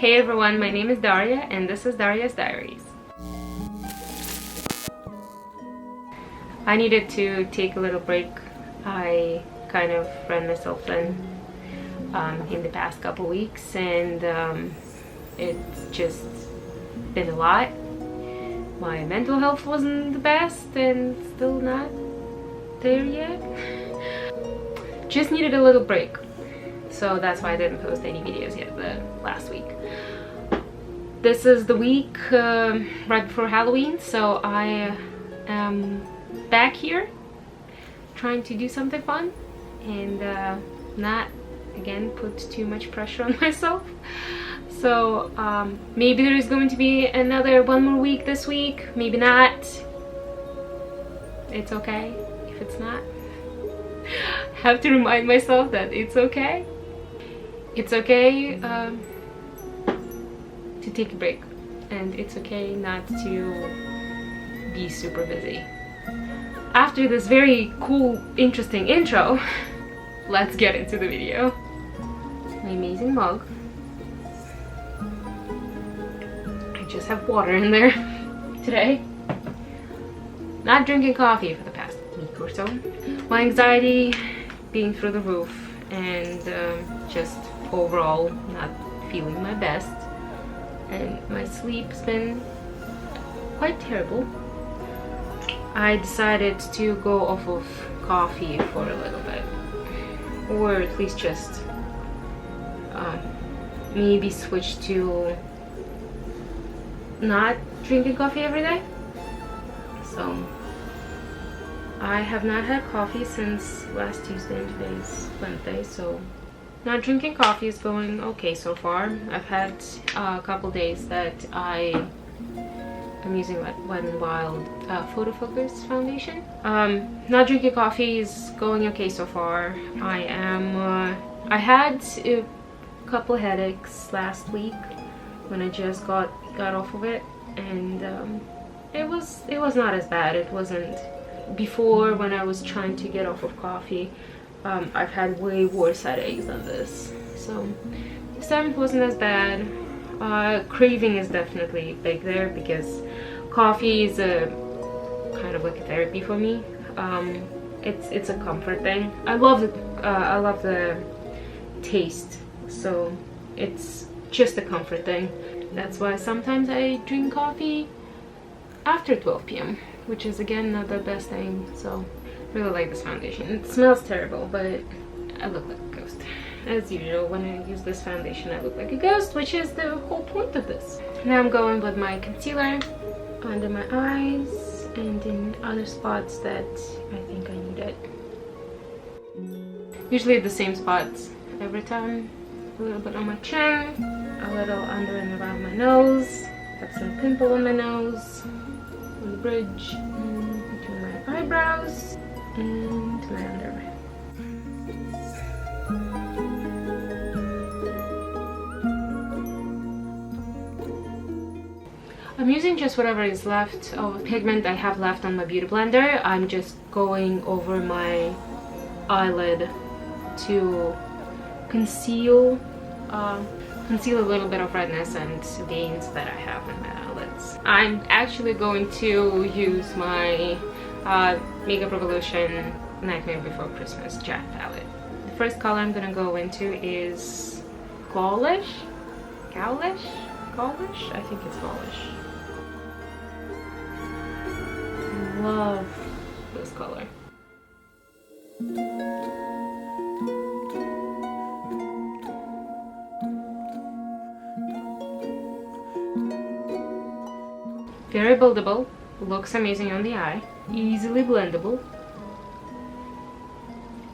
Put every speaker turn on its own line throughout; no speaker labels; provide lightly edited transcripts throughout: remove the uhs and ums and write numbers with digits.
Hey everyone, my name is Daria and this is Daria's Diaries. I needed to take a little break. I kind of ran myself thin in the past couple weeks, and it's just been a lot. My mental health wasn't the best and still not there yet. Just needed a little break. So that's why I didn't post any videos yet the last week. This is the week right before Halloween, so I am back here trying to do something fun and not again put too much pressure on myself. So maybe there is going to be one more week this week, maybe not. It's okay if it's not. Have to remind myself that it's okay. It's okay to take a break, and it's okay not to be super busy. After this very cool, interesting intro, let's get into the video. My amazing mug. I just have water in there today. Not drinking coffee for the past week or so. My anxiety being through the roof, and just overall not feeling my best, and my sleep's been quite terrible. I decided to go off of coffee for a little bit, or at least just maybe switch to not drinking coffee every day. So I have not had coffee since last Tuesday, and today's Wednesday, so not drinking coffee is going okay so far. I've had a couple days that I am using Wet n Wild Photo Focus foundation. Not drinking coffee is going okay so far. I had a couple headaches last week when I just got off of it, and it was not as bad. It wasn't before when I was trying to get off of coffee. I've had way worse headaches than this, so this time it wasn't as bad. Craving is definitely big there because coffee is a kind of like a therapy for me. It's a comfort thing. I love the taste, so it's just a comfort thing. That's why sometimes I drink coffee after 12 p.m, which is again not the best thing. So really like this foundation. It smells terrible, but I look like a ghost. As usual, when I use this foundation, I look like a ghost, which is the whole point of this. Now I'm going with my concealer under my eyes and in other spots that I think I need it. Usually the same spots every time. A little bit on my chin, a little under and around my nose. Got some pimple on my nose, on the bridge, and between my eyebrows, and my under eye. I'm using just whatever is left of pigment I have left on my beauty blender. I'm just going over my eyelid to conceal a little bit of redness and veins that I have in my eyelids. I'm actually going to use my Makeup Revolution Nightmare Before Christmas Jack palette. The first color I'm gonna go into is Gaulish? I think it's Gaulish. Love this color. Very buildable, looks amazing on the eye, easily blendable.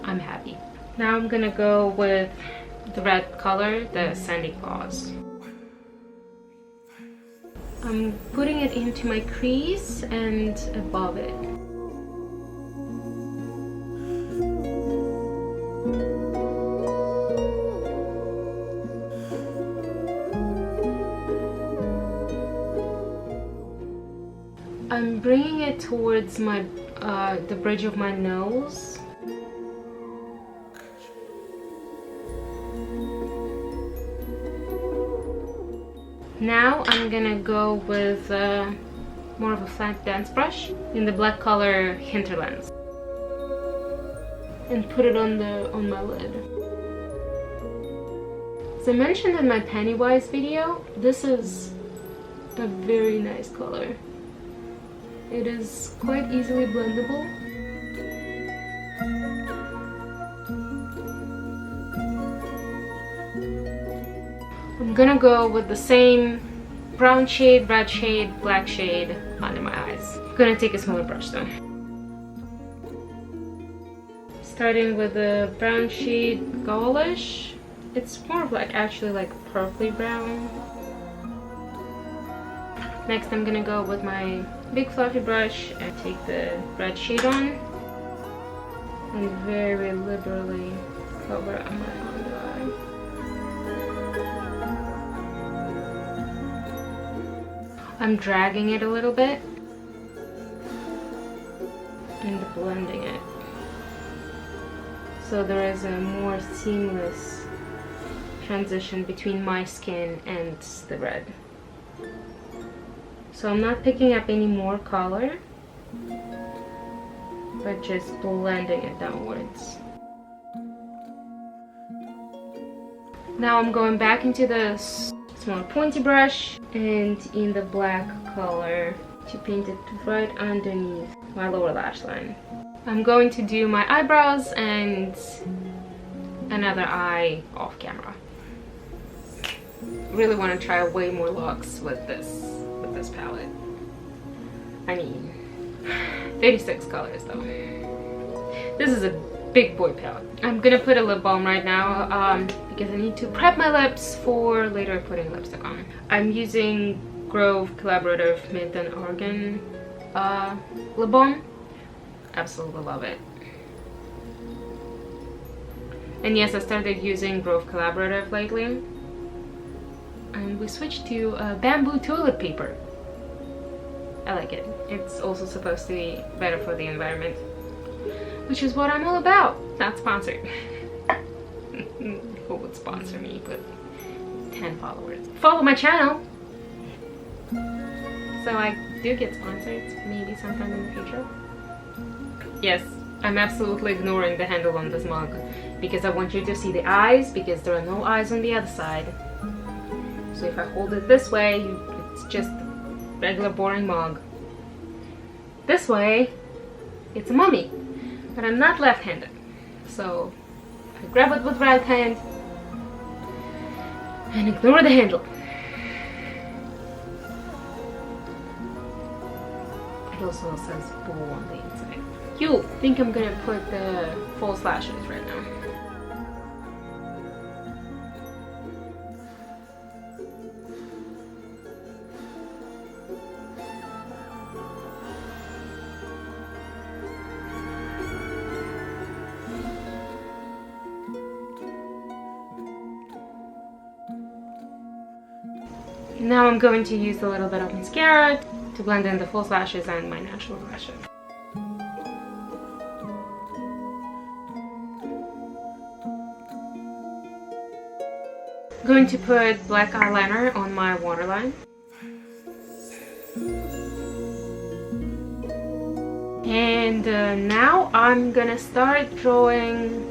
I'm happy. Now I'm gonna go with the red color, the Sandy Claws. I'm putting it into my crease and above it. I'm bringing it towards my the bridge of my nose. Now I'm gonna go with more of a flat dense brush in the black color Hinterlands and put it on my lid. As I mentioned in my Pennywise video, this is a very nice color. It is quite easily blendable. I'm gonna go with the same brown shade, red shade, black shade under my eyes. I'm gonna take a smaller brush though. Starting with the brown shade Gaulish. It's more of like actually like purpley brown. Next I'm gonna go with my big fluffy brush and take the red shade on and very liberally cover up my under eye. I'm dragging it a little bit and blending it so there is a more seamless transition between my skin and the red. So I'm not picking up any more color, but just blending it downwards. Now I'm going back into the smaller pointy brush and in the black color to paint it right underneath my lower lash line. I'm going to do my eyebrows and another eye off camera. Really want to try way more looks with this palette. I mean, 36 colors though. This is a big boy palette. I'm gonna put a lip balm right now because I need to prep my lips for later putting lipstick on. I'm using Grove Collaborative Mint and Argan lip balm. Absolutely love it. And yes, I started using Grove Collaborative lately. And we switched to bamboo toilet paper. I like it. It's also supposed to be better for the environment, which is what I'm all about. Not sponsored. Who would sponsor me with 10 followers? Follow my channel so I do get sponsored maybe sometime in the future. Yes, I'm absolutely ignoring the handle on this mug because I want you to see the eyes, because there are no eyes on the other side. So if I hold it this way, it's just a regular boring mug. This way, it's a mummy. But I'm not left-handed. So I grab it with right hand and ignore the handle. It also says bull on the inside. You think I'm gonna put the false lashes right now. Now I'm going to use a little bit of mascara to blend in the false lashes and my natural lashes. I'm going to put black eyeliner on my waterline. And now I'm gonna start drawing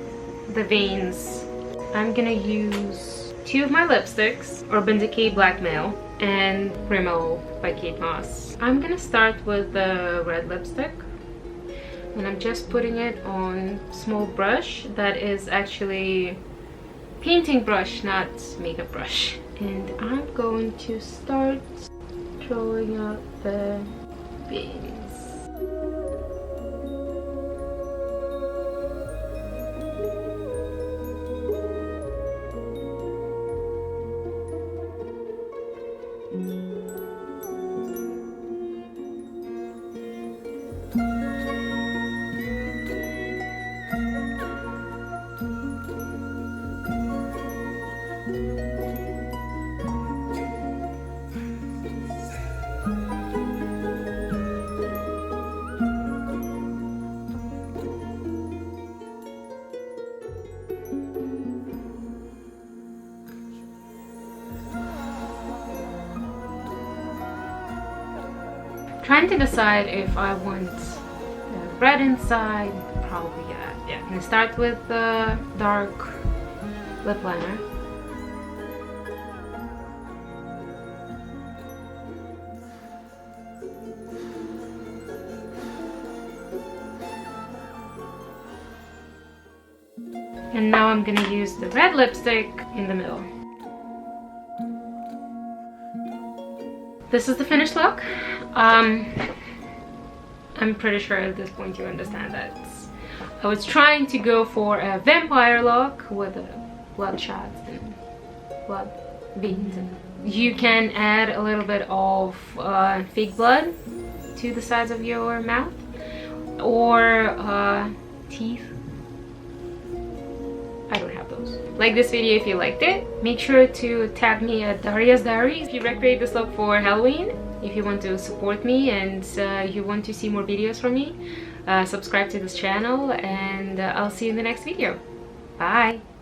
the veins. I'm gonna use two of my lipsticks, Urban Decay Blackmail and Rimmel by Kate Moss. I'm gonna start with the red lipstick, and I'm just putting it on small brush that is actually painting brush, not makeup brush. And I'm going to start drawing out the veins. Trying to decide if I want red inside. Probably yeah. I'm gonna start with the dark lip liner. And now I'm gonna use the red lipstick in the middle. This is the finished look. I'm pretty sure at this point you understand that I was trying to go for a vampire look with bloodshot and blood veins. You can add a little bit of fake blood to the sides of your mouth or teeth. I don't have those. Like this video if you liked it. Make sure to tag me at Diaries if you recreate this look for Halloween. If you want to support me and you want to see more videos from me, subscribe to this channel, and I'll see you in the next video. Bye!